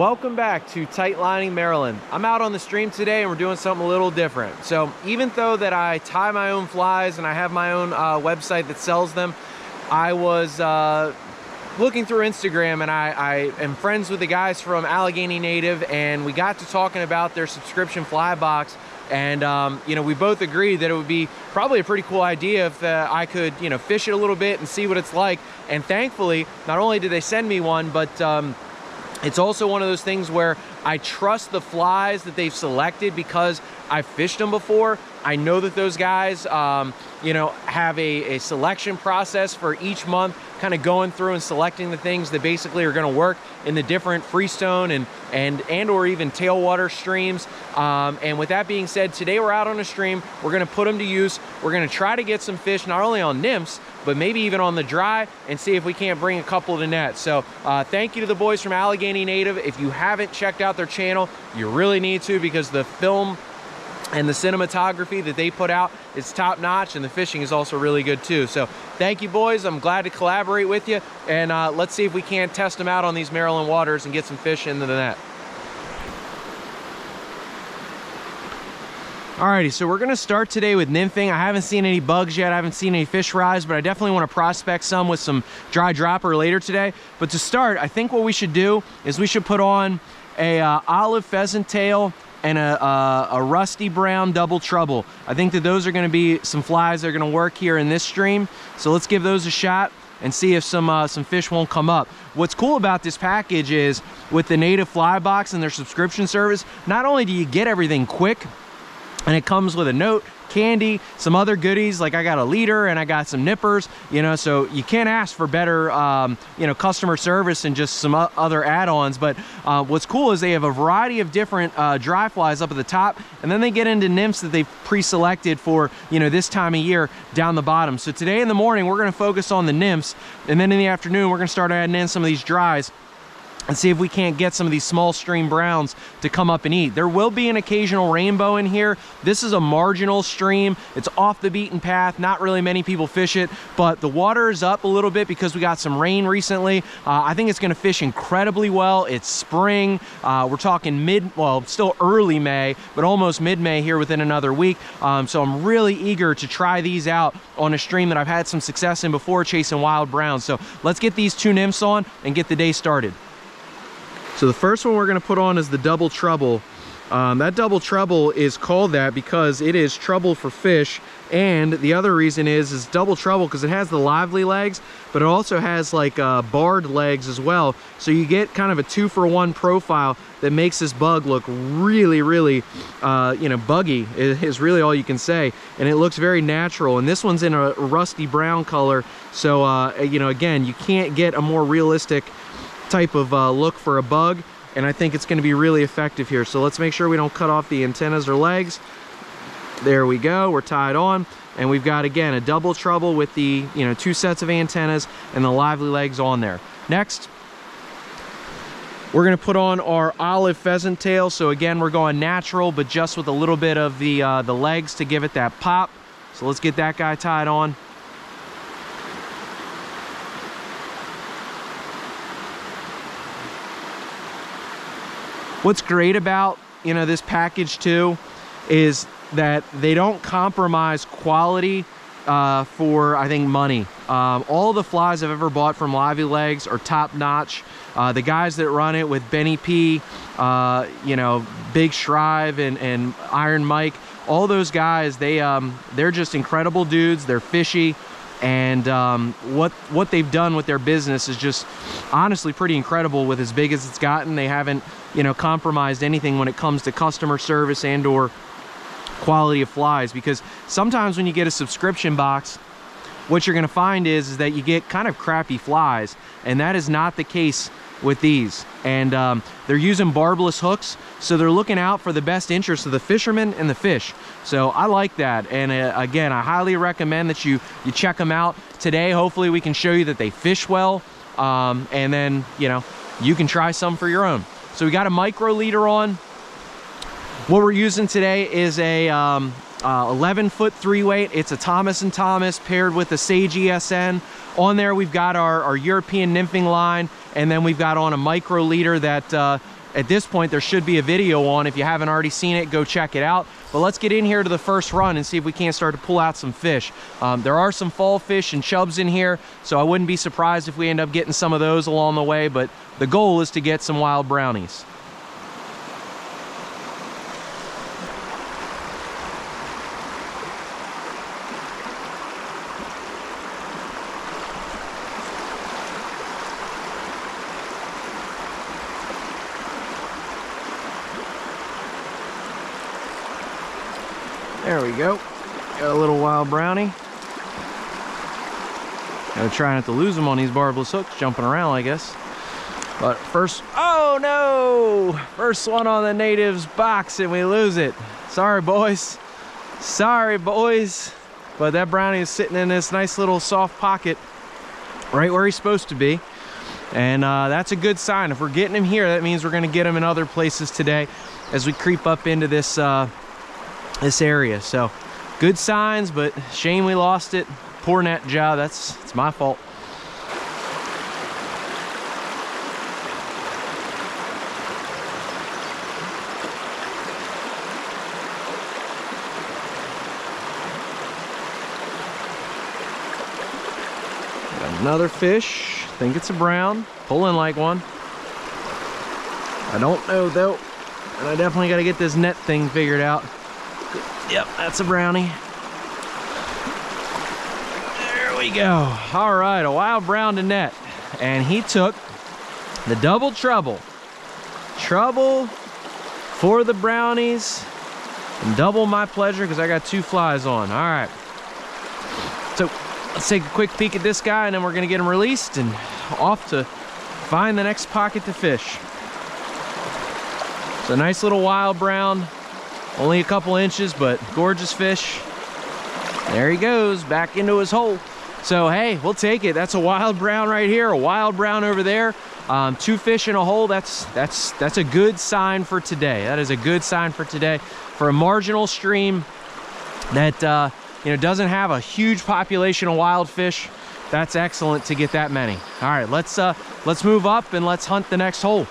Welcome back to Tight Lining Maryland. I'm out on the stream today and we're doing something a little different. So even though that I tie my own flies and I have my own website that sells them, I was looking through Instagram and I am friends with the guys from Allegheny Native, and we got to talking about their subscription fly box. And, you know, we both agreed that it would be probably a pretty cool idea if I could, you know, fish it a little bit and see what it's like. And thankfully, not only did they send me one, but it's also one of those things where I trust the flies that they've selected because I've fished them before. I know that those guys, you know, have a selection process for each month, kind of going through and selecting the things that basically are going to work in the different freestone and or even tailwater streams. And with that being said, today we're out on a stream. We're going to put them to use. We're going to try to get some fish, not only on nymphs, but maybe even on the dry, and see if we can't bring a couple to net. So thank you to the boys from Allegheny Native. If you haven't checked out their channel, you really need to, because the film and the cinematography that they put out is top notch, and the fishing is also really good too. So thank you, boys. I'm glad to collaborate with you, and let's see if we can't test them out on these Maryland waters and get some fish into the net. Alrighty, so we're gonna start today with nymphing. I haven't seen any bugs yet. I haven't seen any fish rise, but I definitely want to prospect some with some dry dropper later today. But to start, I think what we should do is we should put on a olive pheasant tail and a rusty brown double trouble. I think that those are going to be some flies that are going to work here in this stream. So let's give those a shot and see if some fish won't come up. What's cool about this package is with the Native Fly Box and their subscription service, not only do you get everything quick, and it comes with a note, candy, some other goodies, like I got a leader and I got some nippers, you know, so you can't ask for better, you know, customer service and just some other add-ons. But what's cool is they have a variety of different dry flies up at the top, and then they get into nymphs that they've pre-selected for, you know, this time of year down the bottom. So today in the morning, we're gonna focus on the nymphs, and then in the afternoon, we're gonna start adding in some of these dries and see if we can't get some of these small stream browns to come up and eat. There will be an occasional rainbow in here. This is a marginal stream. It's off the beaten path. Not really many people fish it, but the water is up a little bit because we got some rain recently. I think it's gonna fish incredibly well. It's spring. We're talking well, still early May, but almost mid-May here within another week. So I'm really eager to try these out on a stream that I've had some success in before, chasing wild browns. So let's get these two nymphs on and get the day started. So the first one we're going to put on is the double trouble. That double trouble is called that because it is trouble for fish, and the other reason is double trouble because it has the lively legs, but it also has like barred legs as well. So you get kind of a 2-for-1 profile that makes this bug look really, really, you know, buggy is really all you can say, and it looks very natural. And this one's in a rusty brown color, so you know, again, you can't get a more realistic type of look for a bug, and I think it's going to be really effective here. So let's make sure we don't cut off the antennas or legs. There we go, we're tied on, and we've got, again, a double trouble with the, you know, 2 sets of antennas and the lively legs on there. Next, we're going to put on our olive pheasant tail. So again, we're going natural, but just with a little bit of the legs to give it that pop. So let's get that guy tied on. What's great about, you know, this package too is that they don't compromise quality for, I think, money. All the flies I've ever bought from Lively Legs are top notch. The guys that run it with Benny P, you know, Big Shrive and Iron Mike, all those guys, they're just incredible dudes. They're fishy. And what they've done with their business is just honestly pretty incredible. With as big as it's gotten, they haven't, you know, compromised anything when it comes to customer service and or quality of flies. Because sometimes when you get a subscription box, what you're going to find is that you get kind of crappy flies, and that is not the case with these. And they're using barbless hooks, so they're looking out for the best interests of the fishermen and the fish. So I like that, and again, I highly recommend that you check them out today. Hopefully we can show you that they fish well, and then, you know, you can try some for your own. So we got a micro leader on. What we're using today is a 11-foot 3-weight. It's a Thomas & Thomas paired with a Sage ESN. On there we've got our European nymphing line, and then we've got on a micro leader that at this point, there should be a video on. If you haven't already seen it, go check it out. But let's get in here to the first run and see if we can't start to pull out some fish. There are some fall fish and chubs in here, so I wouldn't be surprised if we end up getting some of those along the way, but the goal is to get some wild brownies. There we go. Got a little wild brownie. Gotta try not to lose them on these barbless hooks jumping around, I guess. But first, oh no! First one on the natives box and we lose it. Sorry, boys. Sorry, boys. But that brownie is sitting in this nice little soft pocket right where he's supposed to be. And that's a good sign. If we're getting him here, that means we're gonna get him in other places today as we creep up into this this area. So good signs, but shame we lost it. Poor net job. It's my fault. Got another fish. I think it's a brown. Pulling like one. I don't know though, and I definitely got to get this net thing figured out. Yep, that's a brownie. There we go. All right, a wild brown to net. And he took the double trouble. Trouble for the brownies and double my pleasure because I got 2 flies on. All right. So let's take a quick peek at this guy and then we're gonna get him released and off to find the next pocket to fish. It's a nice little wild brown. Only a couple inches, but gorgeous fish. There he goes, back into his hole. So, hey, we'll take it. That's a wild brown right here, a wild brown over there. 2 fish in a hole, that's a good sign for today. That is a good sign for today. For a marginal stream that, you know, doesn't have a huge population of wild fish, that's excellent to get that many. All right, let's move up and let's hunt the next hole.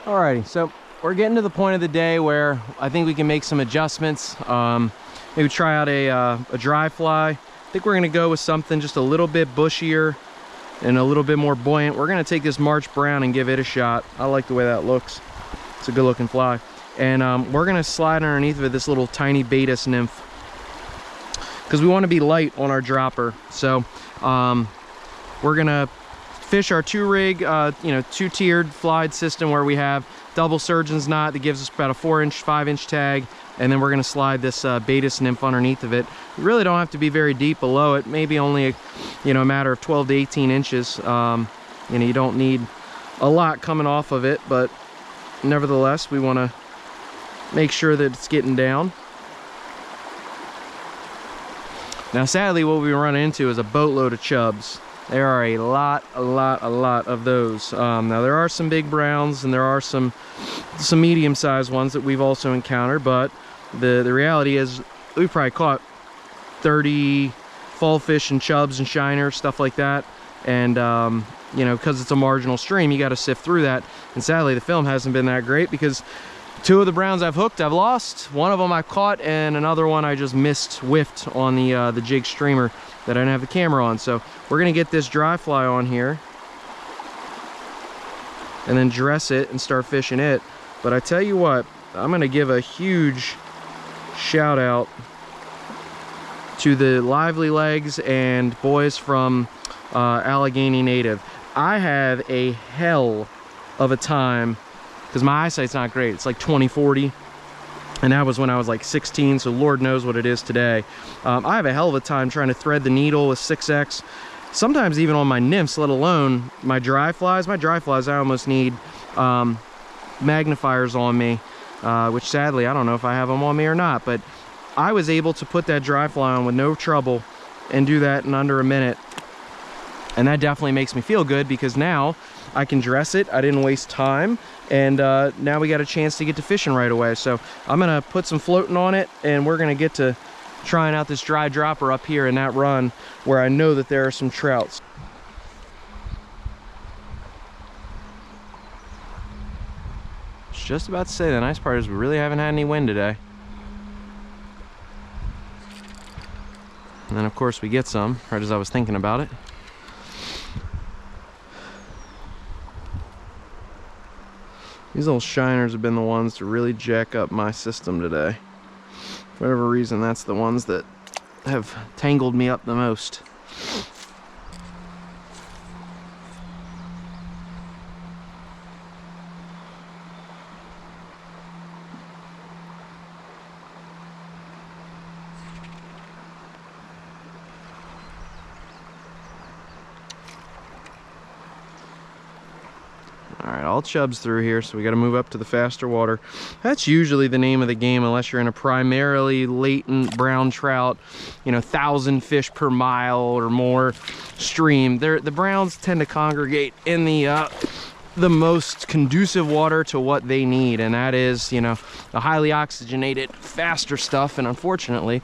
Alrighty, so we're getting to the point of the day where I think we can make some adjustments. Maybe try out a dry fly. I think we're gonna go with something just a little bit bushier and a little bit more buoyant. We're gonna take this March Brown and give it a shot. I like the way that looks. It's a good looking fly. And we're gonna slide underneath of it this little tiny Baetis nymph because we wanna be light on our dropper. So we're gonna fish our 2-rig, you know, 2-tiered flied system where we have double surgeon's knot that gives us about a 4-inch, 5-inch tag, and then we're going to slide this Baetis nymph underneath of it. You really don't have to be very deep below it, maybe only a matter of 12 to 18 inches. You know, you don't need a lot coming off of it, but nevertheless, we want to make sure that it's getting down. Now, sadly, what we run into is a boatload of chubs. There are a lot of those. Now there are some big browns and there are some medium-sized ones that we've also encountered, but the reality is we've probably caught 30 fall fish and chubs and shiners, stuff like that. And you know, because it's a marginal stream, you got to sift through that. And sadly, the film hasn't been that great because 2 of the browns I've hooked, I've lost. 1 of them I've caught, and another one I just whiffed on the jig streamer that I didn't have the camera on. So we're gonna get this dry fly on here and then dress it and start fishing it. But I tell you what, I'm gonna give a huge shout out to the Lively Legs and boys from Allegheny Native. I have a hell of a time because my eyesight's not great. It's like 20/40. And that was when I was like 16, so Lord knows what it is today. I have a hell of a time trying to thread the needle with 6X. Sometimes even on my nymphs, let alone my dry flies. My dry flies, I almost need magnifiers on me, which sadly, I don't know if I have them on me or not. But I was able to put that dry fly on with no trouble and do that in under a minute. And that definitely makes me feel good because now I can dress it. I didn't waste time. And now we got a chance to get to fishing right away. So I'm gonna put some floating on it and we're gonna get to trying out this dry dropper up here in that run where I know that there are some trouts. just about to say, the nice part is we really haven't had any wind today. And then of course we get some, right as I was thinking about it. These little shiners have been the ones to really jack up my system today. For whatever reason, that's the ones that have tangled me up the most. Alright, all chubs through here, so we got to move up to the faster water. That's usually the name of the game unless you're in a primarily latent brown trout, you know, 1,000 fish per mile or more stream. The browns tend to congregate in the most conducive water to what they need, and that is, you know, the highly oxygenated, faster stuff, and unfortunately,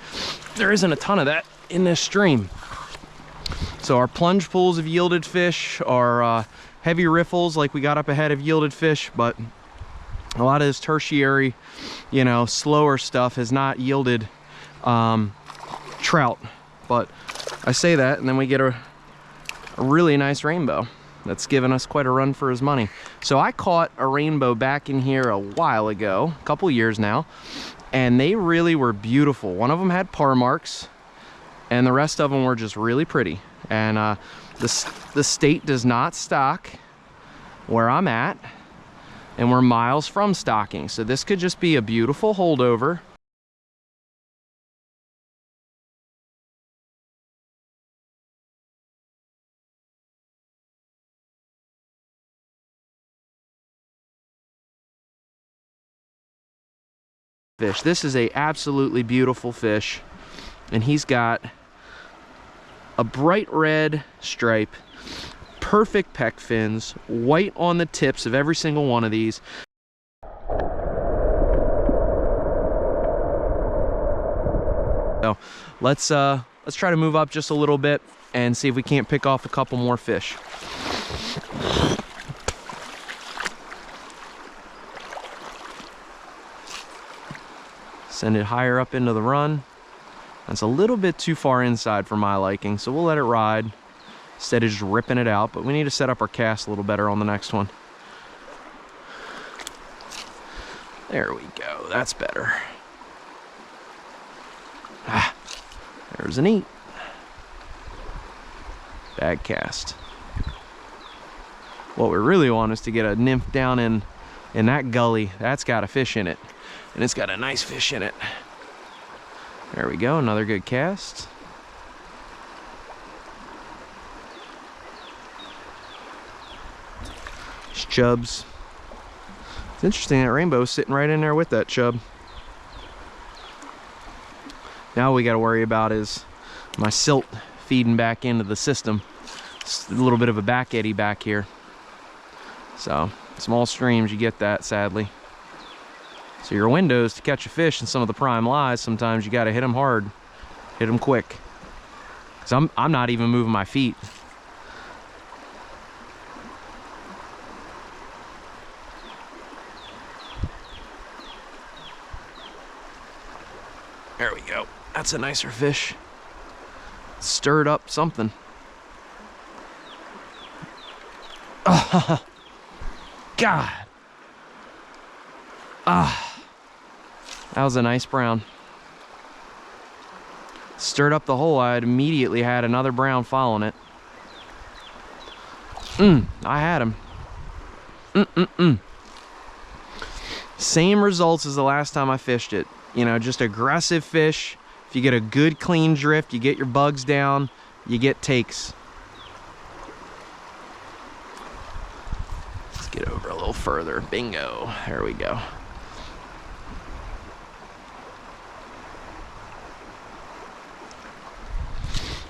there isn't a ton of that in this stream. So our plunge pools have yielded fish, our heavy riffles like we got up ahead have yielded fish, but a lot of this tertiary, you know, slower stuff has not yielded trout. But I say that, and then we get a really nice rainbow that's given us quite a run for his money. So I caught a rainbow back in here a while ago, a couple years now, and they really were beautiful. One of them had par marks, and the rest of them were just really pretty. And the state does not stock where I'm at, and we're miles from stocking. So this could just be a beautiful holdover. Fish. This is a absolutely beautiful fish, and he's got a bright red stripe, perfect pec fins, white on the tips of every single one of these. So let's try to move up just a little bit and see if we can't pick off a couple more fish. Send it higher up into the run. That's a little bit too far inside for my liking, so we'll let it ride instead of just ripping it out, but we need to set up our cast a little better on the next one. There we go, that's better. Ah, there's an eat. Bad cast. What we really want is to get a nymph down in that gully. That's got a fish in it, and it's got a nice fish in it. There we go, another good cast. There's chubs. It's interesting that rainbow's sitting right in there with that chub. Now all we gotta worry about is my silt feeding back into the system. It's a little bit of a back eddy back here. So, small streams, you get that, sadly. So your windows to catch a fish in some of the prime lies, sometimes you got to hit them hard, hit them quick. Because I'm not even moving my feet. There we go. That's a nicer fish. Stirred up something. Oh, God. Ah. That was a nice brown. Stirred up the hole. I immediately had another brown following it. I had him. Same results as the last time I fished it. You know, just aggressive fish. If you get a good clean drift, you get your bugs down, you get takes. Let's get over a little further. Bingo. There we go.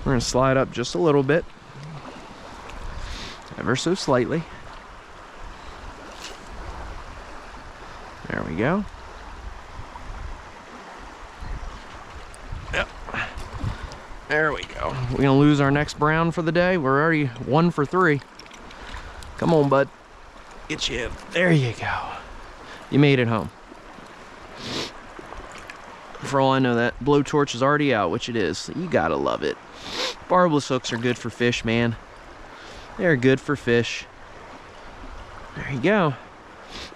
We're going to slide up just a little bit, ever so slightly. There we go. Yep. There we go. We're going to lose our next brown for the day. We're already 1 for 3. Come on, bud. Get you in. There you go. You made it home. For all I know, that blowtorch is already out, which it is. You gotta love it. Barbless hooks are good for fish, man. They're good for fish. There you go.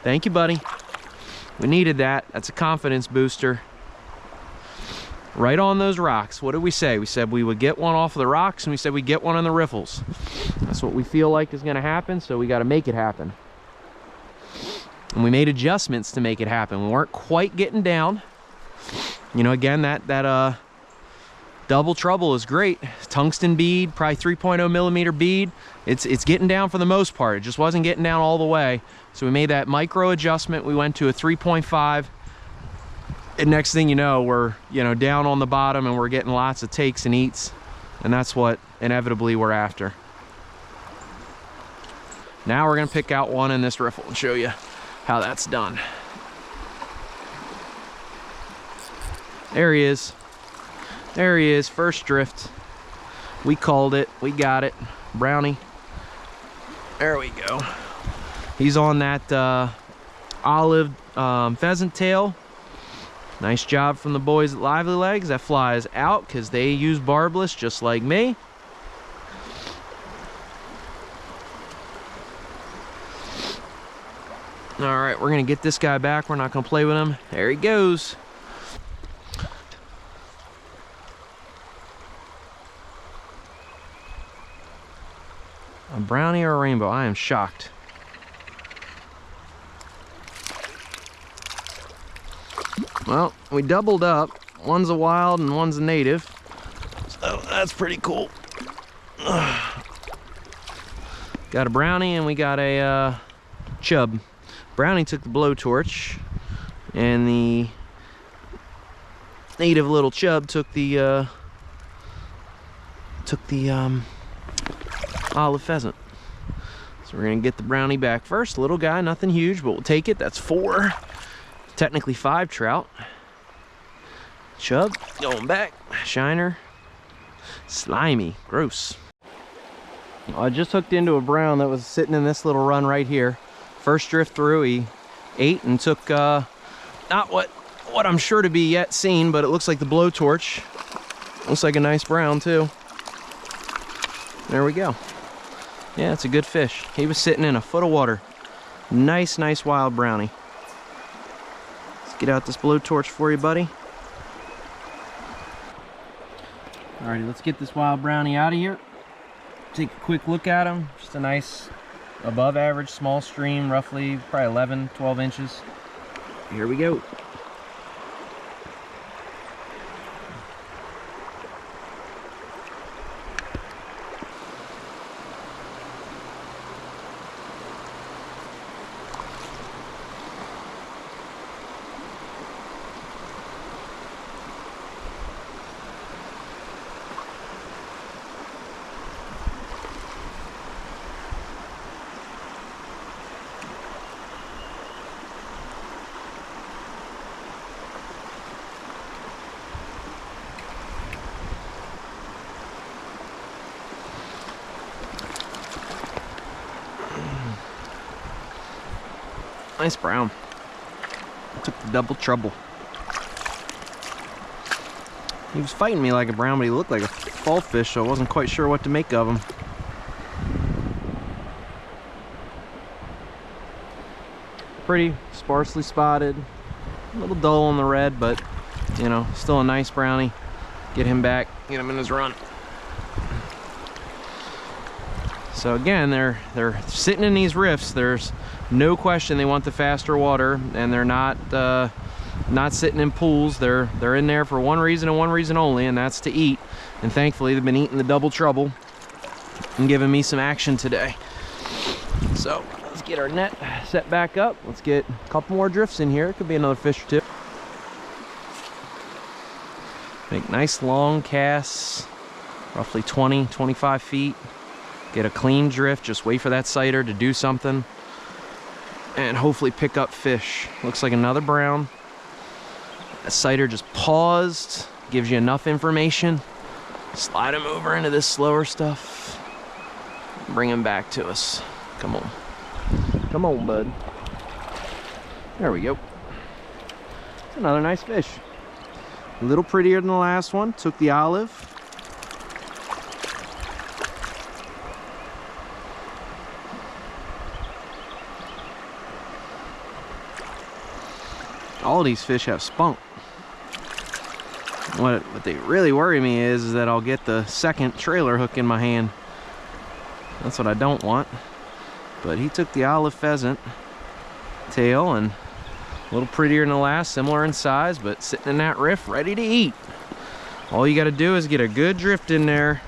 Thank you, buddy. We needed that. That's a confidence booster. Right on those rocks. What did we say? We said we would get one off of the rocks, and we said we'd get one on the riffles. That's what we feel like is gonna happen, so we gotta make it happen. And we made adjustments to make it happen. We weren't quite getting down. You know, again, that double trouble is great. Tungsten bead, probably 3.0 millimeter bead. It's getting down for the most part. It just wasn't getting down all the way. So we made that micro adjustment. We went to a 3.5. And next thing you know, we're, you know, down on the bottom and we're getting lots of takes and eats. And that's what inevitably we're after. Now we're gonna pick out one in this riffle and show you how that's done. There he is. There he is, first drift. We called it, we got it. Brownie. There we go. He's on that olive pheasant tail. Nice job from the boys at Lively Legs. That flies out because they use barbless just like me. All right, we're gonna get this guy back. We're not gonna play with him. There he goes. A brownie or a rainbow? I am shocked. Well, we doubled up. One's a wild and one's a native. So that's pretty cool. Got a brownie and we got a chub. Brownie took the blowtorch and the native little chub took the olive pheasant. So we're gonna get the brownie back first. Little guy, nothing huge, but we'll take it. That's 4. Technically 5 trout. Chub, going back. Shiner. Slimy, gross. I just hooked into a brown that was sitting in this little run right here. First drift through, he ate and took not what I'm sure to be yet seen, but it looks like the blowtorch. Looks like a nice brown too. There we go. Yeah, it's a good fish. He was sitting in a foot of water. Nice, nice wild brownie. Let's get out this blowtorch for you, buddy. Alrighty, let's get this wild brownie out of here. Take a quick look at him. Just a nice above average small stream, roughly probably 11, 12 inches. Here we go. Nice brown. Took the double trouble. He was fighting me like a brown, but he looked like a fall fish, so I wasn't quite sure what to make of him. Pretty sparsely spotted. A little dull on the red, but you know, still a nice brownie. Get him back, get him in his run. So again, they're sitting in these rifts. There's no question they want the faster water, and they're not sitting in pools. They're in there for one reason and one reason only, and that's to eat. And thankfully, they've been eating the double trouble and giving me some action today. So let's get our net set back up. Let's get a couple more drifts in here. It could be another fish or two. Make nice long casts, roughly 20, 25 feet. Get a clean drift, just wait for that sighter to do something, and hopefully pick up fish. Looks like another brown. That sighter just paused, gives you enough information. Slide him over into this slower stuff. Bring him back to us. Come on. Come on, bud. There we go. Another nice fish. A little prettier than the last one. Took the olive. All these fish have spunk. What they really worry me is that I'll get the second trailer hook in my hand. That's what I don't want. But he took the olive pheasant tail, and a little prettier than the last, similar in size, but sitting in that riff, ready to eat. All you got to do is get a good drift in there,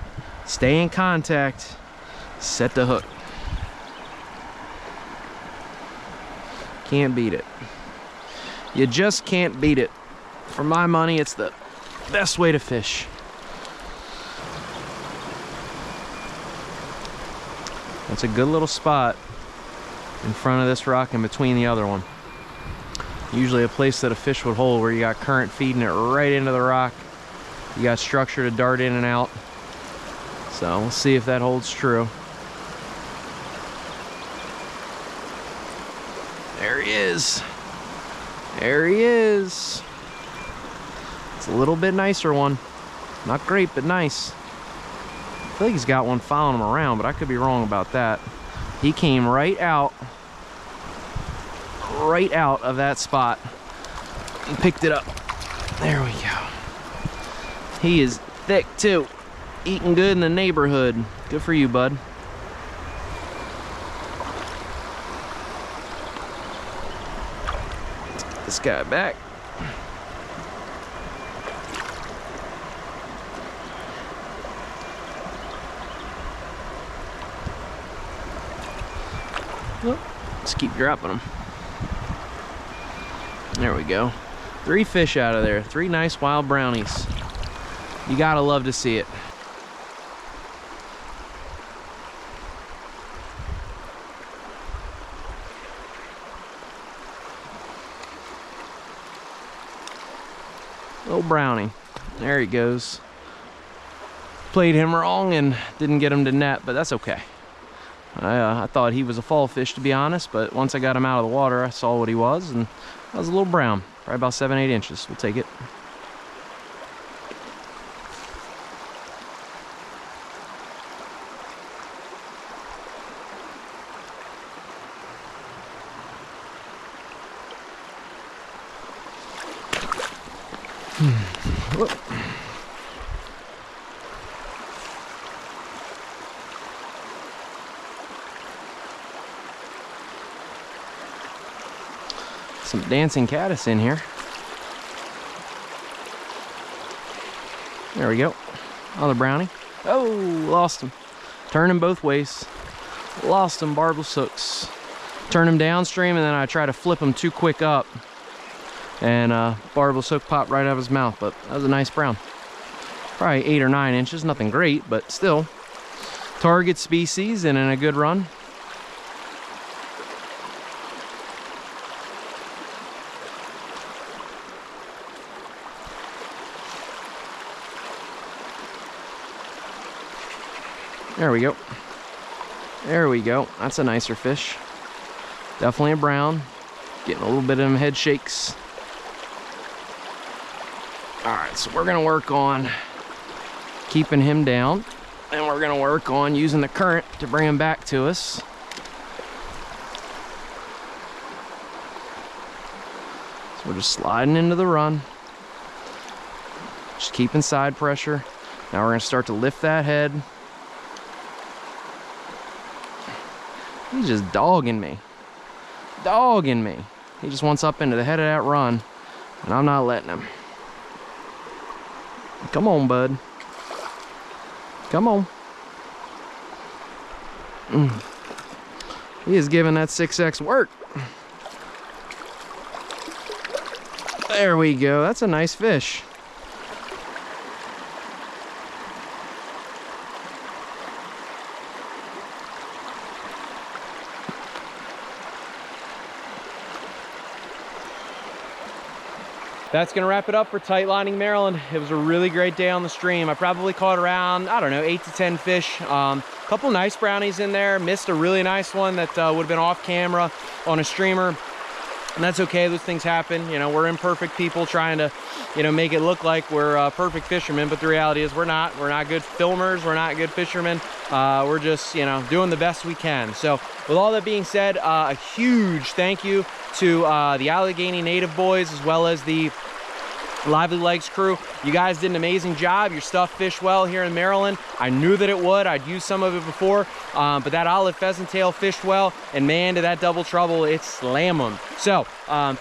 stay in contact, set the hook. Can't beat it. You just can't beat it. For my money, it's the best way to fish. That's a good little spot in front of this rock and between the other one. Usually a place that a fish would hold, where you got current feeding it right into the rock. You got structure to dart in and out. So we'll see if that holds true. There he is. There he is. It's a little bit nicer one. Not great, but nice. I feel like he's got one following him around, but I could be wrong about that. He came right out of that spot and picked it up. There we go. He is thick too. Eating good in the neighborhood. Good for you, bud. Let's get this guy back. Let's keep dropping them. There we go. 3 fish out of there. 3 nice wild brownies. You gotta love to see it. Little brownie. There he goes. Played him wrong and didn't get him to net, but that's okay. I thought he was a fall fish, to be honest, but once I got him out of the water, I saw what he was, and that was a little brown. Probably about 7-8 inches. We'll take it. Whoop. Some dancing caddis in here. There we go. Another brownie. Oh, lost him. Turn him both ways. Lost him, barbless hooks. Turn him downstream, and then I try to flip him too quick up. And barbless hook popped right out of his mouth, but that was a nice brown. Probably 8 or 9 inches, nothing great, but still. Target species and in a good run. There we go. There we go. That's a nicer fish. Definitely a brown. Getting a little bit of them head shakes. All right, so we're gonna work on keeping him down, and we're gonna work on using the current to bring him back to us. So we're just sliding into the run. Just keeping side pressure. Now we're gonna start to lift that head. He's just dogging me. Dogging me. He just wants up into the head of that run, and I'm not letting him. Come on, bud. Come on. He is giving that 6X work. There we go. That's a nice fish. That's gonna wrap it up for Tight Lining Maryland. It was a really great day on the stream. I probably caught around, I don't know, 8 to 10 fish. Couple nice brownies in there. Missed a really nice one that would have been off camera on a streamer. And that's okay, those things happen. You know, we're imperfect people trying to, you know, make it look like we're perfect fishermen, but the reality is we're not. We're not good filmers, we're not good fishermen. We're just, you know, doing the best we can. So with all that being said, a huge thank you to the Allegheny native boys, as well as the Lively Legs crew. You guys did an amazing job. Your stuff fished well here in Maryland. I knew that it would. I'd used some of it before, but that olive pheasant tail fished well, and man, did that double trouble, it slammed them. So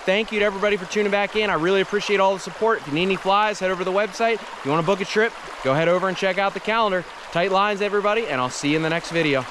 thank you to everybody for tuning back in. I really appreciate all the support. If you need any flies, head over to the website. If you want to book a trip, go head over and check out the calendar. Tight lines, everybody, and I'll see you in the next video.